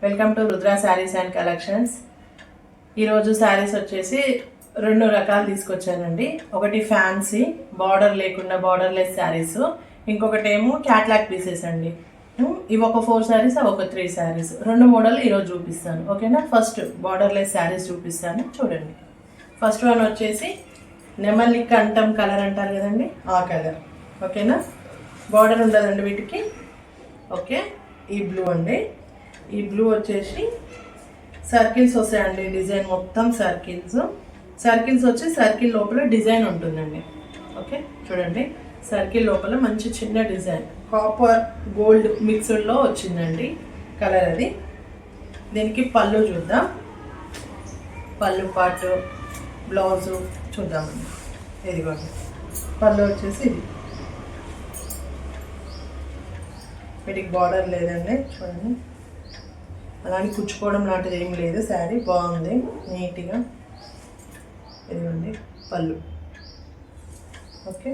Welcome to Rudra saris and collections. ఈరోజు శారీస్ వచ్చేసి రెండు రకాలు తీసుకొచ్చానండి. ఒకటి ఫ్యాన్సీ బార్డర్ లేకుండా బార్డర్లెస్ శారీస్, ఇంకొకటి ఏమో క్యాట్లాగ్ పీసెస్ అండి. ఇవి ఒక 4 శారీస్, అవి ఒక 3 శారీస్. రెండు మోడల్ ఈరోజు చూపిస్తాను, ఓకేనా. ఫస్ట్ బార్డర్లెస్ శారీస్ చూపిస్తాను, చూడండి. ఫస్ట్ వన్ వచ్చేసి నెమలి కంఠం కలర్ అంటారు కదండి, ఆ కలర్, ఓకేనా. బార్డర్ ఉండదండి వీటికి, ఓకే. ఈ బ్లూ అండి, ఈ బ్లూ వచ్చేసి సర్కిల్స్ వస్తాయండి. డిజైన్ మొత్తం సర్కిల్స్ వచ్చి సర్కిల్ లోపల డిజైన్ ఉంటుందండి, ఓకే. చూడండి, సర్కిల్ లోపల మంచి చిన్న డిజైన్ కాపర్ గోల్డ్ మిక్స్డ్లో వచ్చిందండి కలర్ అది. దీనికి పళ్ళు చూద్దాం, పళ్ళు పాటు బ్లౌజు చూద్దామండి. ఇదిగోండి పళ్ళు వచ్చేసి ఇది. వీటికి బార్డర్ లేదండి, చూడండి. అలాగే కుచ్చుకోవడం లాంటిది ఏం లేదు, శారీ బాగుంది నీట్గా. ఇదిగోండి పళ్ళు, ఓకే.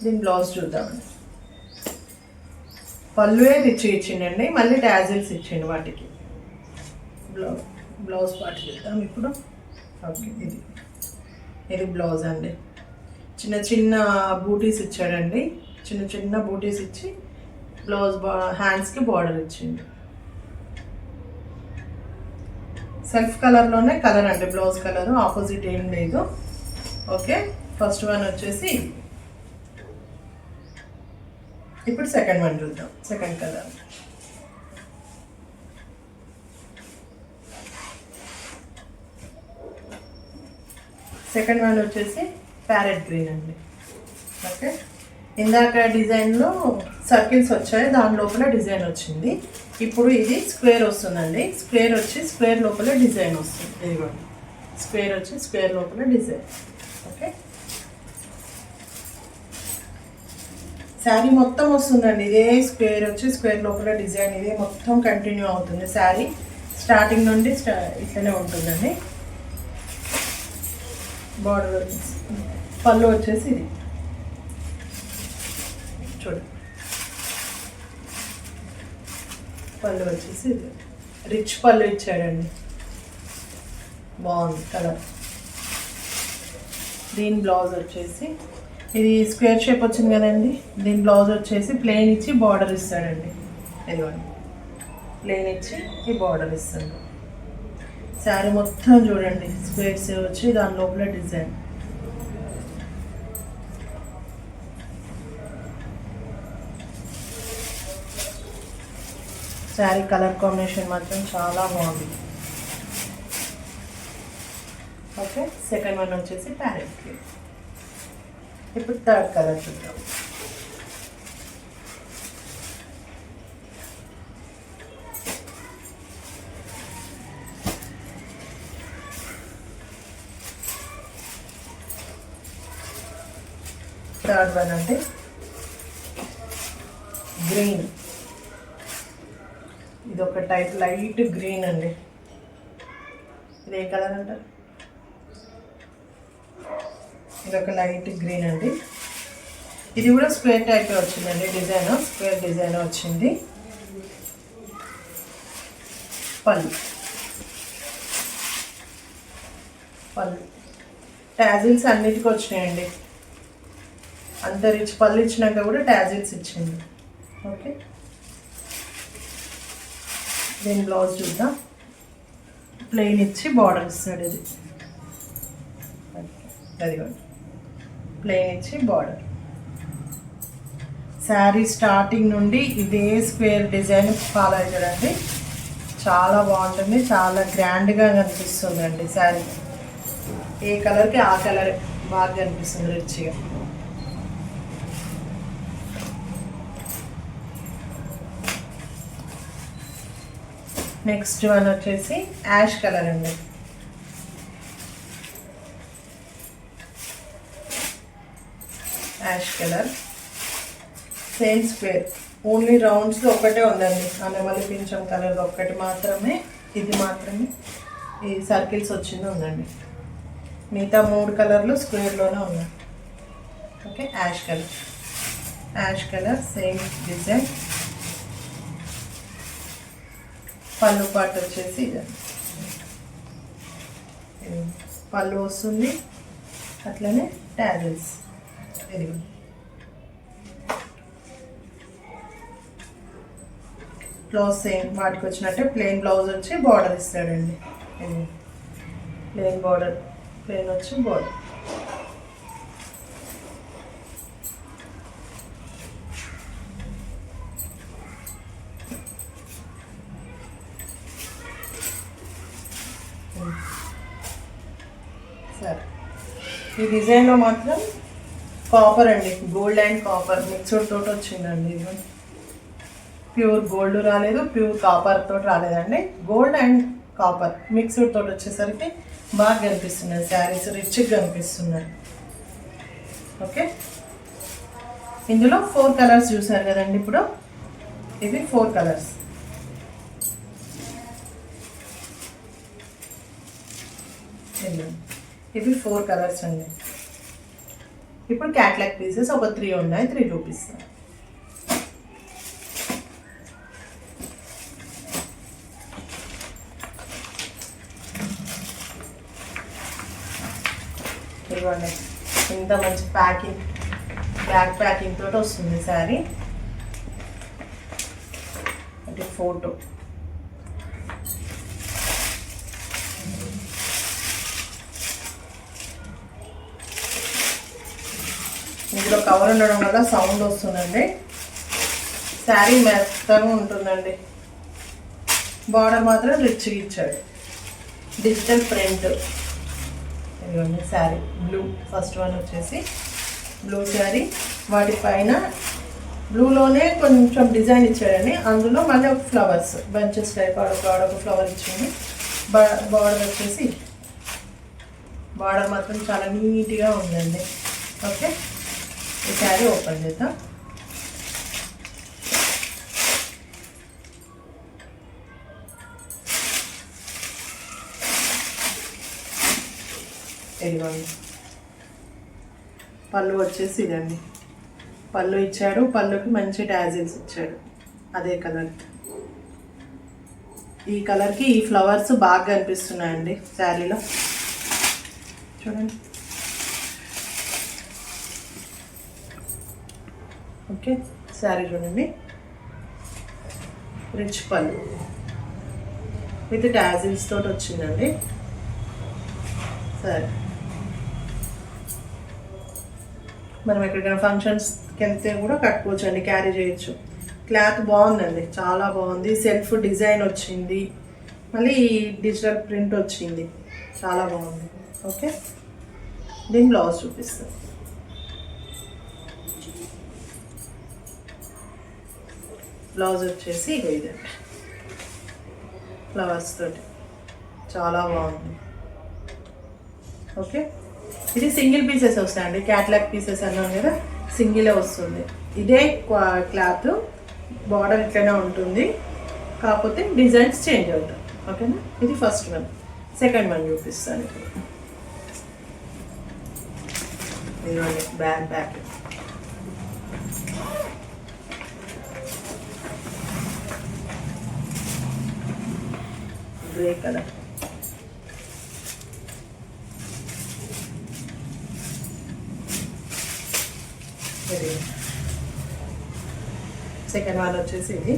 దీని బ్లౌజ్ చూద్దామండి. పళ్ళువే రిచ్ ఇచ్చిండండి, మళ్ళీ టాజిల్స్ ఇచ్చిండు వాటికి. బ్లౌజ్ పార్ట్ చూద్దాం ఇప్పుడు, ఓకే. ఇది బ్లౌజ్ అండి. చిన్న చిన్న బూటీస్ ఇచ్చాడండి, చిన్న చిన్న బూటీస్ ఇచ్చి బ్లౌజ్ హ్యాండ్స్కి బార్డర్ ఇచ్చింది. సెల్ఫ్ కలర్లోనే కలర్ అండి, బ్లౌజ్ కలర్, ఆపోజిట్ ఏం లేదు, ఓకే. ఫస్ట్ వన్ వచ్చేసి ఇప్పుడు సెకండ్ వన్ చూద్దాం. సెకండ్ కలర్ సెకండ్ వన్ వచ్చేసి ప్యారెట్ గ్రీన్ అండి, ఓకే. ఇందాక డిజైన్లో సర్కిల్స్ వచ్చాయి, దాని లోపల డిజైన్ వచ్చింది. ఇప్పుడు ఇది స్క్వేర్ వస్తుందండి. స్క్వేర్ వచ్చి స్క్వేర్ లోపల డిజైన్ వస్తుంది. ఇదిగోండి స్క్వేర్ వచ్చి స్క్వేర్ లోపల డిజైన్, ఓకే. శారీ మొత్తం వస్తుందండి, ఇదే స్క్వేర్ వచ్చి స్క్వేర్ లోపల డిజైన్, ఇదే మొత్తం కంటిన్యూ అవుతుంది. శారీ స్టార్టింగ్ నుండి ఇట్లనే ఉంటుందండి. బార్డర్ పళ్ళు వచ్చేసి ఇది చూడండి, పళ్ళు వచ్చేసి ఇది రిచ్ పళ్ళు ఇచ్చాడండి, బాగుంది కలర్. దీని బ్లౌజ్ వచ్చేసి ఇది స్క్వేర్ షేప్ వచ్చింది కదండి, దీని బ్లౌజ్ వచ్చేసి ప్లెయిన్ ఇచ్చి బార్డర్ ఇస్తాడండి. ఇదిగోండి ప్లెయిన్ ఇచ్చి ఈ బార్డర్ ఇస్తాడు. శారీ మొత్తం చూడండి స్క్వేర్స్ వచ్చి దాని లోపల డిజైన్. శారీ కలర్ కాంబినేషన్ మాత్రం చాలా బాగుంది, ఓకే. సెకండ్ వన్ వచ్చేసి ప్యారెట్ గ్రీన్. ఇప్పుడు థర్డ్ కలర్ చూద్దాం. థర్డ్ వన్ అంటే గ్రీన్. ఇది ఒక టైప్ లైట్ గ్రీన్ అండి. ఇది ఏ కలర్ అంటారు? ఇది ఒక లైట్ గ్రీన్ అండి. ఇది కూడా స్క్వేర్ టైప్ వచ్చిందండి, డిజైన్ స్క్వేర్ డిజైన్ వచ్చింది. పళ్ళు టాజిల్స్ అన్నిటికీ వచ్చినాయండి. అంత రిచ్ పళ్ళు ఇచ్చినాక కూడా టాజిల్స్ ఇచ్చింది, ఓకే. దీని బ్లౌజ్ చూద్దాం. ప్లెయిన్ ఇచ్చి బార్డర్ ఇస్తాడు, ఇది అదిగోండి ప్లెయిన్ ఇచ్చి బార్డర్. శారీ స్టార్టింగ్ నుండి ఇదే స్క్వేర్ డిజైన్ ఫాలో అవుతాడండి, చాలా బాగుంటుంది, చాలా గ్రాండ్గా కనిపిస్తుందండి శారీ. ఏ కలర్కి ఆ కలర్ బాగా కనిపిస్తుంది రిచ్గా. నెక్స్ట్ వన్ వచ్చేసి యాష్ కలర్ అండి. Ash colour same square, only రౌండ్స్లో ఒకటే ఉందండి. నెమలి పింఛం కలర్ ఒక్కటి మాత్రమే, ఇది మాత్రమే ఈ సర్కిల్స్ వచ్చింది ఉందండి. మిగతా 3 కలర్లు స్క్వేర్లోనే ఉన్నాయి, okay. Ash colour same design, పళ్ళు పాటు వచ్చేసి ఇదండి, పళ్ళు వస్తుంది. అట్లనే టాజిల్స్ ఇది బ్లౌజ్ సేమ్ వాటికి వచ్చినట్టే ప్లెయిన్ బ్లౌజ్ వచ్చి బార్డర్ ఇస్తాడండి. ఇది ప్లెయిన్ బార్డర్, ప్లెయిన్ వచ్చి బార్డర్. సరే ఈ డిజైన్లో మాత్రం కాపర్ అండి, గోల్డ్ అండ్ కాపర్ మిక్స్డ్ తోటి వచ్చిందండి. ఇది ప్యూర్ గోల్డ్ రాలేదు, ప్యూర్ కాపర్ తోటి రాలేదండి. గోల్డ్ అండ్ కాపర్ మిక్స్డ్ తోటి వచ్చేసరికి బాగా కనిపిస్తున్నాయి శారీస్, రిచ్గా కనిపిస్తున్నాయి. ఓకే, ఇందులో 4 కలర్స్ చూసారు కదండి. ఇప్పుడు ఇవి 4 కలర్స్. ఇవి 4 కలర్స్ అండి. ఇప్పుడు క్యాట్లాగ్ పీసెస్ ఒక 3 ఉన్నాయి, 3 చూపిస్తాను. ఇవ్వండి, ఇంత మంచి ప్యాకింగ్, బ్యాక్ ప్యాకింగ్ తోటి వస్తుంది శారీ. అంటే ఫోటో ఇందులో కవర్ ఉండడం వల్ల సౌండ్ వస్తుందండి. శారీ మెత్తగా ఉంటుందండి. బార్డర్ మాత్రం రిచ్గా ఇచ్చాడు. Digital print. ఇదిగోండి శారీ బ్లూ, ఫస్ట్ వన్ వచ్చేసి బ్లూ శారీ. వాటిపైన బ్లూలోనే కొంచెం డిజైన్ ఇచ్చాడండి. అందులో మళ్ళీ ఒక ఫ్లవర్స్ బంచెస్ టైప్ ఆడొక ఫ్లవర్ ఇచ్చింది. బార్డర్ వచ్చేసి బార్డర్ మాత్రం చాలా నీట్గా ఉందండి. ఓకే, ఈ శారీ ఓపెన్ చేద్దాం. ఇదిగోండి పళ్ళు వచ్చేసి ఇదండి. పళ్ళు ఇచ్చాడు, పళ్ళుకి మంచి టాజిల్స్ ఇచ్చాడు. అదే కలర్, ఈ కలర్కి ఈ ఫ్లవర్స్ బాగా కనిపిస్తున్నాయండి శారీలో. చూడండి. ఓకే, శారీ చూడండి, రిచ్ పళ్ళు విత్ టాజిల్స్ తోటి వచ్చిందండి. సరే, మనం ఎక్కడికైనా ఫంక్షన్స్కి వెళ్తే కూడా కట్టుకోవచ్చు అండి, క్యారీ చేయొచ్చు. క్లాత్ బాగుందండి, చాలా బాగుంది. సెల్ఫ్ డిజైన్ వచ్చింది, మళ్ళీ డిజిటల్ ప్రింట్ వచ్చింది, చాలా బాగుంది. ఓకే, దీని బ్లౌజ్ చూపిస్తాను. బ్లౌజ్ వచ్చేసి ఇదే ఫ్లవర్స్ తోటి చాలా బాగుంది. ఓకే, ఇది సింగిల్ పీసెస్ వస్తాయండి. క్యాట్లాగ్ పీసెస్ అన్నాం కదా, సింగిలే వస్తుంది. ఇదే క్లాత్, బార్డర్ ఇట్లనే ఉంటుంది, కాకపోతే డిజైన్స్ చేంజ్ అవుతాయి. ఓకేనా, ఇది ఫస్ట్ వన్. సెకండ్ వన్ చూపిస్తాను ఇప్పుడు. ఇదిగోండి back packet. Grey colour. Second one వచ్చేసి ఇది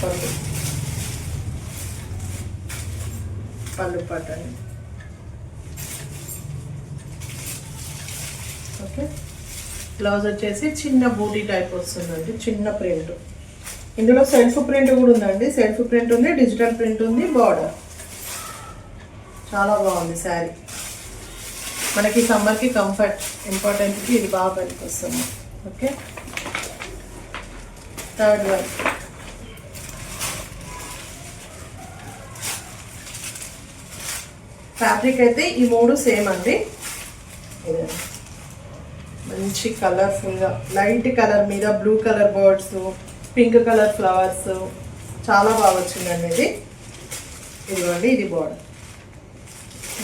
పళ్ళు, పళ్ళు పట్టండి. ఓకే, బ్లౌజ్ వచ్చేసి చిన్న బూటీ టైప్ వస్తుందండి, చిన్న ప్రింట్. ఇందులో సెల్ఫ్ ప్రింట్ కూడా ఉందండి, సెల్ఫ్ ప్రింట్ ఉంది, డిజిటల్ ప్రింట్ ఉంది, బార్డర్. చాలా బాగుంది శారీ. మనకి సమ్మర్కి కంఫర్ట్ ఇంపార్టెంట్కి ఇది బాగా పనికి వస్తుంది. Okay, third one. ఫ్యాబ్రిక్ అయితే ఈ 3 సేమ్ అండి. మంచి కలర్ఫుల్గా లైట్ కలర్ మీద blue colour birds, pink colour flowers, చాలా బాగా వచ్చిందండి ఇది. ఇదిగోండి, ఇది బార్డర్.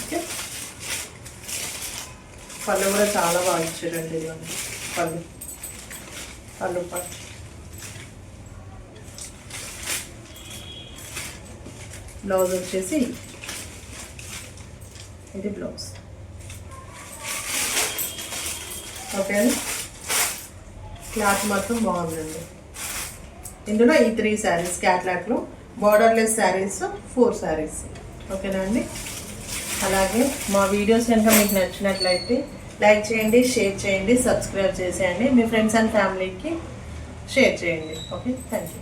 ఓకే, పళ్ళు కూడా చాలా బాగా ఇచ్చారండి. ఇదిగోండి పళ్ళు, పళ్ళు పాటు. బ్లౌజ్ వచ్చేసి ఇది బ్లౌజ్. ఓకే అండి, క్లాత్ మాత్రం బాగుందండి. ఇందులో ఈ 3 శారీస్ క్యాట్లాగ్లో బార్డర్లెస్ శారీస్ 4 శారీస్. ఓకేనా అండి. అలాగే మా వీడియోస్ కనుక మీకు నచ్చినట్లయితే లైక్ చేయండి, షేర్ చేయండి, సబ్స్క్రైబ్ చేసేయండి, మీ ఫ్రెండ్స్ అండ్ ఫ్యామిలీకి షేర్ చేయండి. Okay, thank you.